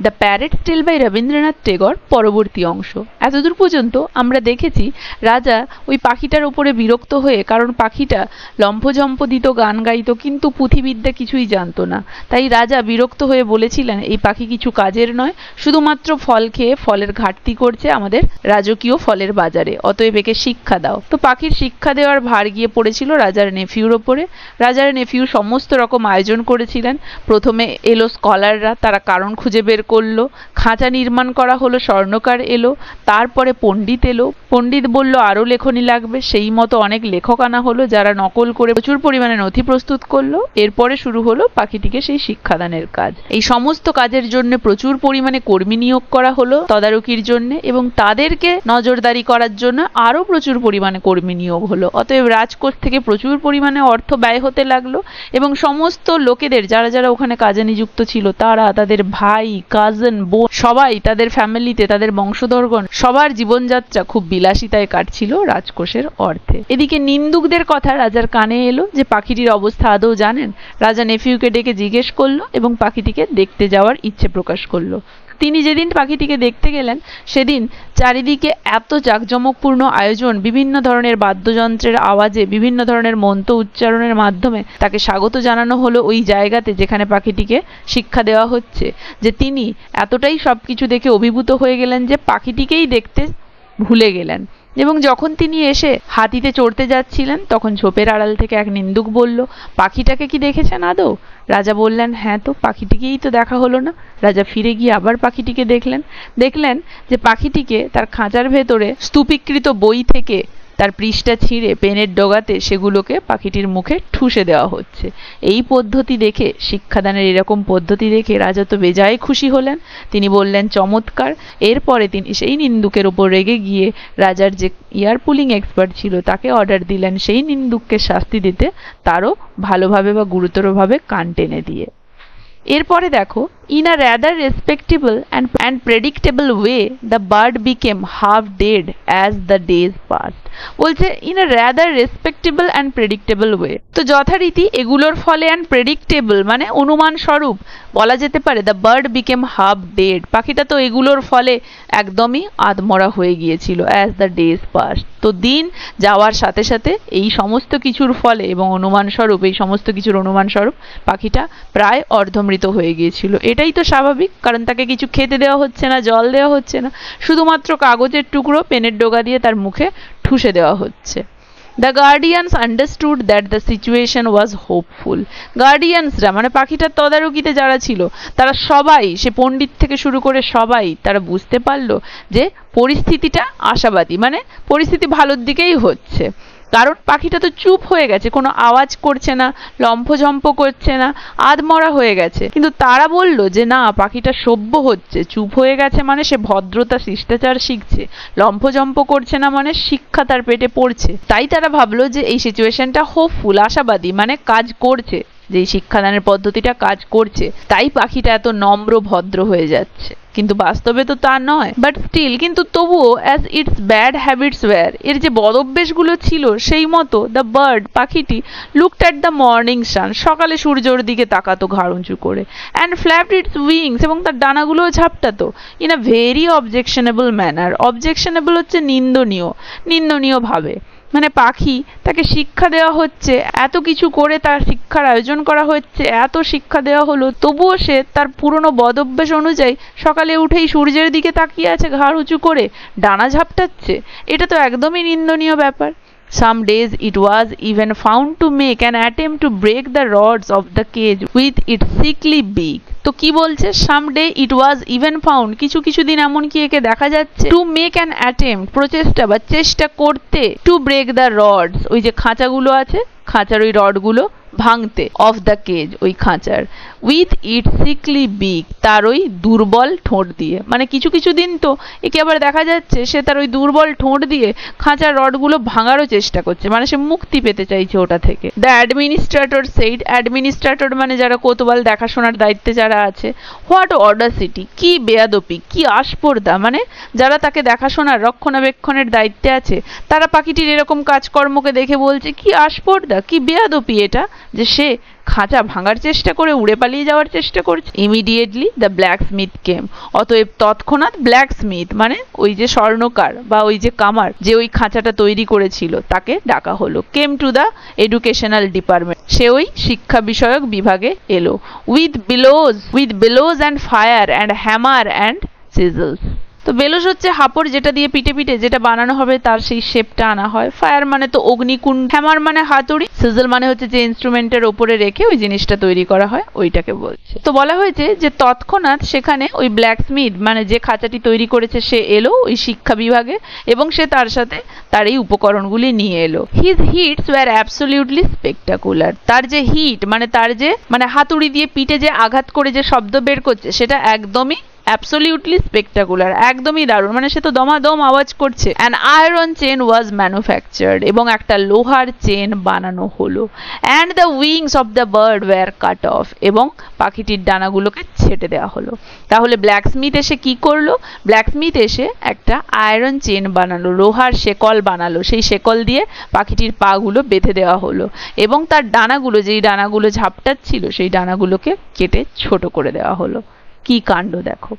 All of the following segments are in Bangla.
The parrot tale by Rabindranath Tagore পরবর্তী অংশ। এতদূর পর্যন্ত আমরা দেখেছি রাজা ওই পাখিটার ওপরে বিরক্ত হয়ে, কারণ পাখিটা লম্ফঝম্প দিত, গান গাইতো, কিন্তু পুঁথিবিদ্যা কিছুই জানতো না। তাই রাজা বিরক্ত হয়ে বলেছিলেন এই পাখি কিছু কাজের নয়, শুধুমাত্র ফল খেয়ে ফলের ঘাটতি করছে আমাদের রাজকীয় ফলের বাজারে, অতএব একে শিক্ষা দাও। তো পাখির শিক্ষা দেওয়ার ভার গিয়ে পড়েছিল রাজার নেফিউর ওপরে। রাজার নেফিউ সমস্ত রকম আয়োজন করেছিলেন। প্রথমে এলো স্কলাররা, তারা কারণ খুঁজে বের করলো, খাঁচা নির্মাণ করা হলো, স্বর্ণকার এলো, তারপরে পণ্ডিত এলো, পণ্ডিত বলল আরো লেখনী লাগবে, সেই মতো অনেক লেখক আনা হলো যারা নকল করে প্রচুর পরিমাণে নথি প্রস্তুত করলো। এরপরে শুরু হলো পাখিটিকে সেই শিক্ষাদানের কাজ। এই সমস্ত কাজের জন্য প্রচুর পরিমাণে কর্মী নিয়োগ করা হলো তদারকির জন্য, এবং তাদেরকে নজরদারি করার জন্য আরো প্রচুর পরিমাণে কর্মী নিয়োগ হলো। অতএব রাজকোষ থেকে প্রচুর পরিমাণে অর্থ ব্যয় হতে লাগলো, এবং সমস্ত লোকেদের যারা যারা ওখানে কাজে নিযুক্ত ছিল, তারা তাদের ভাই, কাজিন, বোন, সবাই তাদের ফ্যামিলিতে, তাদের বংশধরগণ সবার জীবনযাত্রা খুব বিলাসিতায় কাটছিল রাজকোষের অর্থে। এদিকে নিন্দুকদের কথা রাজার কানে এলো যে পাখিটির অবস্থা আদৌ জানেন। রাজা নেফিউকে ডেকে জিজ্ঞেস করলো এবং পাখিটিকে দেখতে যাওয়ার ইচ্ছে প্রকাশ করলো। তিনি যেদিন পাখিটিকে দেখতে গেলেন সেদিন চারিদিকে এত জাঁকজমকপূর্ণ আয়োজন, বিভিন্ন ধরনের বাদ্যযন্ত্রের আওয়াজে, বিভিন্ন ধরনের মন্ত্র উচ্চারণের মাধ্যমে তাকে স্বাগত জানানো হলো ওই জায়গাতে যেখানে পাখিটিকে শিক্ষা দেওয়া হচ্ছে, যে তিনি এতটাই সবকিছু দেখে অভিভূত হয়ে গেলেন যে পাখিটিকেই দেখতে ভুলে গেলেন। এবং যখন তিনি এসে হাতিতে চড়তে যাচ্ছিলেন তখন ঝোপের আড়াল থেকে এক নিন্দুক বলল, পাখিটাকে কি দেখেছেন আদৌ? রাজা বললেন, হ্যাঁ, তো পাখিটিকেই তো দেখা হলো না। রাজা ফিরে গিয়ে আবার পাখিটিকে দেখলেন যে পাখিটিকে তার খাঁচার ভেতরে স্তূপীকৃত বই থেকে তার পৃষ্ঠা ছিঁড়ে পেনের ডগাতে সেগুলোকে পাখিটির মুখে ঠুসে দেওয়া হচ্ছে। এই পদ্ধতি দেখে, শিক্ষাদানের এরকম পদ্ধতি দেখে রাজা তো বেজায় খুশি হলেন। তিনি বললেন, চমৎকার। এরপরে তিনি সেই নিন্দুকের ওপর রেগে গিয়ে রাজার যে ইয়ার পুলিং এক্সপার্ট ছিল তাকে অর্ডার দিলেন সেই নিন্দুককে শাস্তি দিতে, তারও ভালোভাবে বা গুরুতরভাবে কান টেনে দিয়ে। এরপরে দেখো, in a rather respectable and predictable way the bird became half dead as the days passed। বলছে in a rather respectable and predictable way, তো যথারীতি এগুলোর ফলে and predictable মানে অনুমান স্বরূপ বলা যেতে পারে the bird became half dead, পাখিটা তো এগুলোর ফলে একদমই আধমরা হয়ে গিয়েছিল as the days passed। তো দিন যাওয়ার সাথে সাথে এই সমস্ত কিছুর ফলে এবং অনুমান স্বরূপ, এই সমস্ত কিছুর অনুমান স্বরূপ পাখিটা প্রায় অর্ধমৃত হয়ে গিয়েছিল। এটাই তো স্বাভাবিক, কারণ তাকে কিছু খেতে দেওয়া হচ্ছে না, জল দেওয়া হচ্ছে না, শুধুমাত্র কাগজের টুকরো পেনের ডগা দিয়ে তার মুখে ঠুসে দেওয়া হচ্ছে। The guardians understood that the situation was hopeful। গার্ডিয়ানসরা মানে পাখিটার তদারকিতে যারা ছিল তারা সবাই, সে পণ্ডিত থেকে শুরু করে সবাই, তারা বুঝতে পারলো যে পরিস্থিতিটা আশাবাদী, মানে পরিস্থিতি ভালোর দিকেই হচ্ছে। কারণ পাখিটা তো চুপ হয়ে গেছে, কোনো আওয়াজ করছে না, লম্ফঝম্প করছে না, আধমরা হয়ে গেছে। কিন্তু তারা বলল যে না, পাখিটা সভ্য হচ্ছে, চুপ হয়ে গেছে মানে সে ভদ্রতা শিষ্টাচার শিখছে, লম্ফঝম্প করছে না মানে শিক্ষা তার পেটে পড়ছে। তাই তারা ভাবলো যে এই সিচুয়েশনটা হোপফুল, আশাবাদী, মানে কাজ করছে, যে শিক্ষাদানের পদ্ধতিটা কাজ করছে, তাই পাখিটা এত নম্র ভদ্র হয়ে যাচ্ছে। কিন্তু বাস্তবে তো তা নয়। বাট স্টিল, কিন্তু তবুও as its bad habits were, এর যে বদভ্যাসগুলো ছিল সেই মতো দ্য বার্ড, পাখিটি looked at the morning sun, সকালে সূর্যের দিকে তাকাতো ঘাড় উঁচু করে, অ্যান্ড ফ্ল্যাপড ইটস উইংস, এবং তার ডানাগুলোও ঝাপটাতো, in a very objectionable manner. Objectionable হচ্ছে নিন্দনীয়, নিন্দনীয় ভাবে। মানে পাখি, তাকে শিক্ষা দেওয়া হচ্ছে, এত কিছু করে তার শিক্ষার আয়োজন করা হচ্ছে, এত শিক্ষা দেওয়া হলো, তবুও সে তার পুরনো বদভ্যাস অনুযায়ী সকালে উঠেই সূর্যের দিকে তাকিয়ে আছে ঘাড় উঁচু করে, ডানা ঝাপটাচ্ছে। এটা তো একদমই নিন্দনীয় ব্যাপার। Some days it was even found to make an attempt to break the rods of the cage with its sickly beak। তো কি বলছে, someday it was even found, কিছু কিছু দিন এমন কি একে দেখা যাচ্ছে, to make an attempt, প্রচেষ্টা বা চেষ্টা করতে, to break the rods, ওই যে খাঁচাগুলো আছে, খাঁচার ওই রডগুলো ভাঙতে, অফ দ্য কেজ, ওই খাঁচার, উইথ ইট সিকলি বিক, তার ওই দুর্বল ঠোঁট দিয়ে। মানে কিছু কিছু দিন তো একে আবার দেখা যাচ্ছে সে তার ওই দুর্বল ঠোঁট দিয়ে খাঁচার রডগুলো ভাঙারও চেষ্টা করছে, মানে সে মুক্তি পেতে চাইছে ওটা থেকে। দ্য অ্যাডমিনিস্ট্রেটর সেইড, অ্যাডমিনিস্ট্রেটর মানে যারা কোতোয়াল দেখাশোনার দায়িত্বে যারা আছে, হোয়াট অডাসিটি, কি বেয়াদপি, কি আস্পর্ধা, মানে যারা তাকে দেখাশোনার রক্ষণাবেক্ষণের দায়িত্বে আছে তারা পাখিটির এরকম কাজকর্মকে দেখে বলছে কি আস্পর্ধা, কি বেয়াদপি এটা, যে সে খাঁচা ভাঙার চেষ্টা করে উড়ে পালিয়ে যাওয়ার চেষ্টা করছে। ইমিডিয়েটলি দ্য ব্ল্যাকস্মিথ কেম, অতএব তৎক্ষণাৎ ব্ল্যাকস্মিথ মানে ওই যে স্বর্ণকার বা ওই যে কামার যে ওই খাঁচাটা তৈরি করেছিল তাকে ডাকা হলো। Came to the educational department, সে ওই শিক্ষা বিষয়ক বিভাগে এলো। With bellows and fire and hammer and sizzles. তো বেলোজ হচ্ছে হাপড়, যেটা দিয়ে পিটে পিটে যেটা বানানো হবে তার সেই শেপটা আনা হয়। ফায়ার মানে তো অগ্নিকুণ্ড, হ্যামার মানে হাতুড়ি, সিজল মানে হচ্ছে যে ইনস্ট্রুমেন্টের ওপরে রেখে ওই জিনিসটা তৈরি করা হয় ওইটাকে বলছে। তো বলা হয়েছে যে তৎক্ষণাৎ সেখানে ওই ব্ল্যাকস্মিথ মানে যে খাঁচাটি তৈরি করেছে সে এলো ওই শিক্ষা বিভাগে এবং সে তার সাথে তার এই উপকরণগুলি নিয়ে এলো। His hits were absolutely spectacular, তার যে হিট মানে তার যে মানে হাতুড়ি দিয়ে পিঠে যে আঘাত করে যে শব্দ বের করছে সেটা একদমই অ্যাবসলিউটলি স্পেকটাকুলার, একদমই দারুণ, মানে সে তো দমাদম আওয়াজ করছে। An iron chain was manufactured, এবং একটা লোহার চেন বানানো হলো। And the wings of the bird were cut off, এবং পাখিটির ডানাগুলোকে ছেটে দেওয়া হলো। তাহলে ব্ল্যাকস্মিথ এসে কি করলো? ব্ল্যাকস্মিথ এসে একটা আয়রন চেন বানালো, লোহার শেকল বানালো, সেই শেকল দিয়ে পাখিটির পাগুলো বেঁধে দেওয়া হলো এবং তার ডানাগুলো, যেই ডানাগুলো ঝাপটাচ্ছিল সেই ডানাগুলোকে কেটে ছোট করে দেওয়া হলো। কি কাণ্ড দেখো।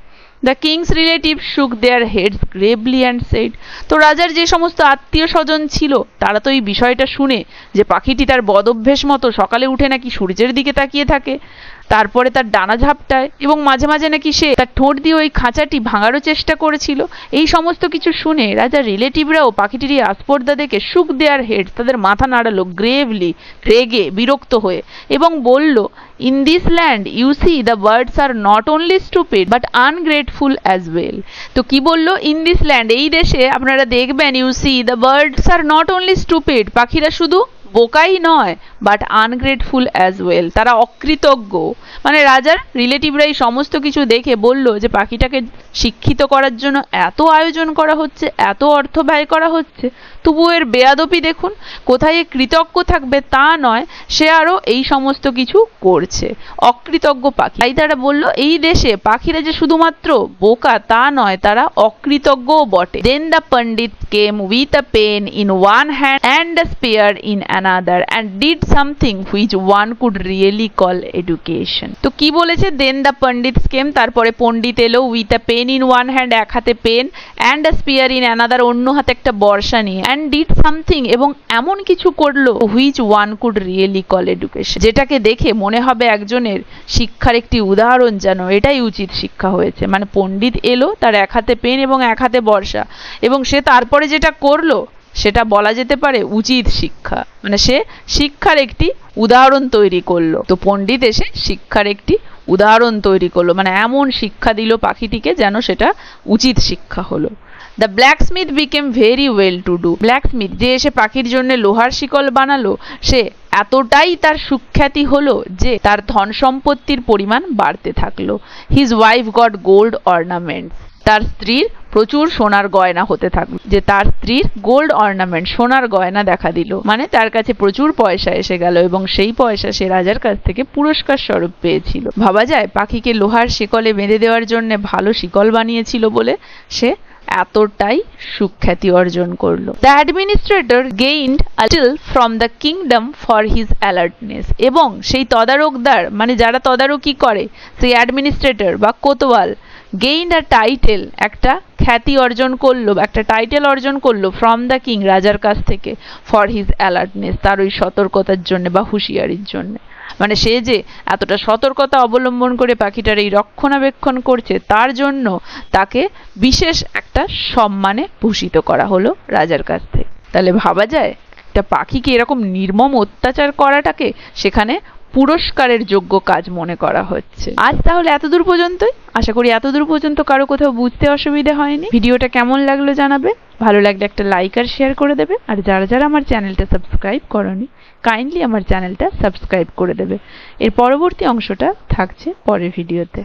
The king's relative shook their heads gravely and said, তো রাজার যে সমস্ত আত্মীয় স্বজন ছিল তারা তো এই বিষয়টা শুনে যে পাখিটি তার বদ অভ্যেস মতো সকালে উঠে নাকি সূর্যের দিকে তাকিয়ে থাকে, তারপরে তার ডানা ঝাপটায় এবং মাঝে মাঝে নাকি সে তার ঠোঁট দিয়ে ওই খাঁচাটি ভাঙারও চেষ্টা করেছিল, এই সমস্ত কিছু শুনে রাজার রিলেটিভরাও পাখিটির এই আস্পর্ধা দেখে শুক দেয়ার হেডস, তাদের মাথা নাড়ালো, গ্রেভলি রেগে বিরক্ত হয়ে, এবং বলল, in this land you see the birds are not only stupid but ungrateful as well. তো কি বললো? ইন দিস ল্যান্ড, এই দেশে আপনারা দেখবেন, you see the birds are not only stupid, পাখিরা শুধু বোকাই নয় বাট আনগ্রেটফুল অ্যাজ ওয়েল, তারা অকৃতজ্ঞ। মানে রাজার রিলেটিভরা এই সমস্ত কিছু দেখে বলল যে পাখিটাকে শিক্ষিত করার জন্য এত আয়োজন করা হচ্ছে, এত অর্থ ব্যয় করা হচ্ছে, তবু এর বেয়াদপি দেখুন, কোথায় কৃতজ্ঞ থাকবে তা নয়, সে আরো এই সমস্ত কিছু করছে, অকৃতজ্ঞ পাখি। তাই তারা বলল এই দেশে পাখিরা যে শুধুমাত্র বোকা তা নয়, তারা অকৃতজ্ঞও বটে। Then the pandit came with a pen in one hand and a spare in another and did something which one could really call education. তো কি বলেছে? দেন দ্য পণ্ডিত কেম, তারপরে পণ্ডিত এলো, with a pen in one hand, এক হাতে pen, and a spear in another, অন্য হাতে একটা বর্ষা নিয়ে, অ্যান্ড ডিড সামথিং, এবং এমন কিছু করলো, which one could really call education, যেটাকে দেখে মনে হবে একজনের শিক্ষার একটি উদাহরণ, যেন এটাই উচিত শিক্ষা হয়েছে। মানে পণ্ডিত এলো, তার এক হাতে পেন এবং এক হাতে বর্ষা, এবং সে তারপরে যেটা করলো সেটা বলা যেতে পারে উচিত শিক্ষা, মানে সে শিক্ষার একটি উদাহরণ তৈরি করলো। তো পণ্ডিত এসে শিক্ষার একটি উদাহরণ তৈরি করলো, মানে এমন শিক্ষা দিল পাখিটিকে যেন সেটা উচিত শিক্ষা হলো। The blacksmith became very well to do, blacksmith যে এসে পাখির জন্য লোহার শিকল বানালো, সে এতটাই তার সুখ্যাতি হলো যে তার ধন সম্পত্তির পরিমাণ বাড়তে থাকলো। His wife goat gold ornament, তার স্ত্রীর প্রচুর সোনার গয়না হতে থাকলো, যে তার স্ত্রীর গোল্ড অর্নামেন্ট সোনার গয়না দেখা দিল, মানে তার কাছে প্রচুর পয়সা এসে গেল এবং সেই পয়সা সে রাজার কাছ থেকে পুরস্কার স্বরূপ পেয়েছিল। ভাবা যায় পাখিকে লোহার শিকলে বেঁধে দেওয়ার জন্য ভালো শিকল বানিয়েছিল বলে সে এতটাই সুখ্যাতি অর্জন করলো। The administrator gained a title from the kingdom for his alertness, এবং সেই তদারকদার মানে যারা তদারকি করে সেই অ্যাডমিনিস্ট্রেটর বা কোতোয়াল গেইনড আ টাইটেল, একটা খ্যাতি অর্জন করলো, একটা টাইটেল অর্জন করলো ফ্রম দ্য কিং, রাজার কাছ থেকে, ফর হিজ অ্যালার্টনেস, তার ওই সতর্কতার জন্য বা হুঁশিয়ারির জন্য। মানে সে যে এতটা সতর্কতা অবলম্বন করে পাখিটার এই রক্ষণাবেক্ষণ করছে তার জন্য তাকে বিশেষ একটা সম্মানে ভূষিত করা হলো রাজার কাছ থেকে। তাহলে ভাবা যায় একটা পাখিকে এরকম নির্মম অত্যাচার করাটাকে সেখানে পুরস্কারের যোগ্য কাজ মনে করা হচ্ছে। আজ তাহলে এতদূর পর্যন্তই, আশা করি এতদূর পর্যন্ত কারো কোথাও বুঝতে অসুবিধা হয়নি। ভিডিওটা কেমন লাগলো জানাবে, ভালো লাগলে একটা লাইক আর শেয়ার করে দেবে, আর যারা যারা আমার চ্যানেলটা সাবস্ক্রাইব করনি কাইন্ডলি আমার চ্যানেলটা সাবস্ক্রাইব করে দেবে। এর পরবর্তী অংশটা থাকছে পরের ভিডিওতে।